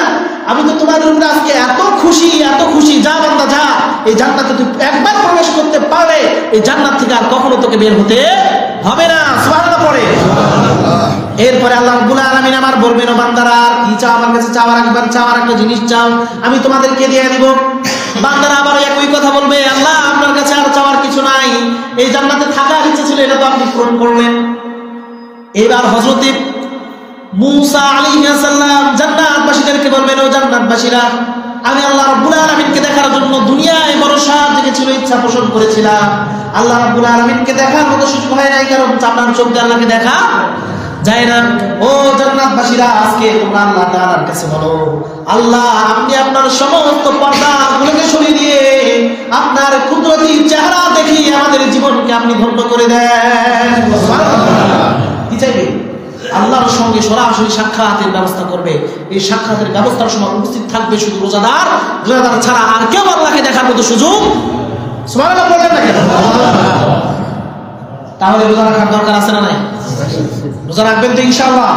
আমি তো তোমাদের উপরে আজকে এত খুশি, এত খুশি, যা বান্দা যা, এই জান্নাতে তুই একবার প্রবেশ করতে পারলে এই জান্নাত থেকে আর কখনো তোকে বের হতে হবে না। সুবহানাল্লাহ পড়ে। এরপরে আল্লাহ রাব্বুল আলামিন আমার বলবেন, ও বান্দারা কি চাও আমার কাছে, চাওয়ার একবার চাওয়ার একটা জিনিস চাও, আমি তোমাদেরকে দিয়ে দিব। বান্দারা আবার একই কথা বলবে, আল্লাহ আপনার কাছে আর চাওয়ার কিছু নাই, এই জান্নাতে থাকার ইচ্ছা ছিল, এটা তো আপনি পূরণ করলেন। এবার হযরত মূসা আলাইহিস সালাম জান্নাতবাসীদেরকে বলবেন, ও জান্নাতবাসীরা, আমি আল্লাহ রাব্বুল আলামিনকে দেখার জন্য দুনিয়ায় বড় সাধ জেগেছিল, ইচ্ছা পোষণ করেছিলাম। আল্লাহ রাব্বুল আলামিনকে দেখার মতো সুযোগ হয় নাই, কারণ আপনার চোখ দিয়ে আল্লাহকে দেখা যায় না। ও জান্নাতবাসীরা, আজকে তোমরা আল্লাহ তাআলার কাছে বলো, আল্লাহ আপনি আপনার সমস্ত পর্দাগুলোকে সরিয়ে দিয়ে আপনার কুদরতি চেহারা দেখিয়ে আমাদের জীবনকে আপনি ধন্য করে দেন। কি চাইবে? আল্লাহর সঙ্গে সরাসরি সাক্ষাতের ব্যবস্থা করবে। এই সাক্ষাতের ব্যবস্থার সময় উপস্থিত থাকবে শুধু রোজাদার, রোজাদার ছাড়া আর কেউ আল্লাহকে দেখার মতো সুযোগ সুবহানাল্লাহ বলেন না কেন? তাহলে রোজা রাখার দরকার আছে না নাই? রোজা রাখবেন তো ইনশাআল্লাহ।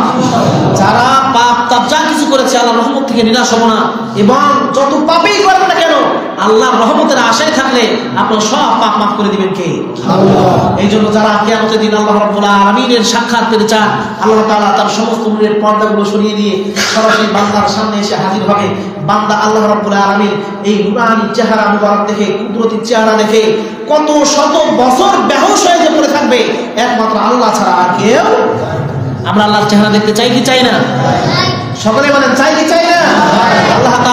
যারা পাপ তাপ যা কিছু করেছে আল্লাহর রহমত থেকে নিরাশ হব না, এবং যত পাপই করেন না কেন আল্লাহর রহমতের আশায় থাকলে আপনার সব পাপ মাফ করে দিবেন কে? আল্লাহ। এই জন্য যারা কিয়ামতের দিন আল্লাহ রাব্বুল আলামিনের সাক্ষাৎ পেতে চান, আল্লাহ তাআলা তার সমস্ত নূরের পর্দাগুলো সরিয়ে দিয়ে সরাসরি বান্দার সামনে এসে হাজির হবে। বান্দা আল্লাহ রাব্বুল আলামিন এই নুরানি চেহারা মুবারক দেখে, কুদরতি চেহারা দেখে কত শত বছর বেহুশ হয়ে যে পড়ে থাকবে, একমাত্র আল্লাহ ছাড়া আর কেউ। আমরা আল্লাহর চেহারা দেখতে চাই কি চাই না? সকলে বলেন চাই কি চাই না? আল্লাহ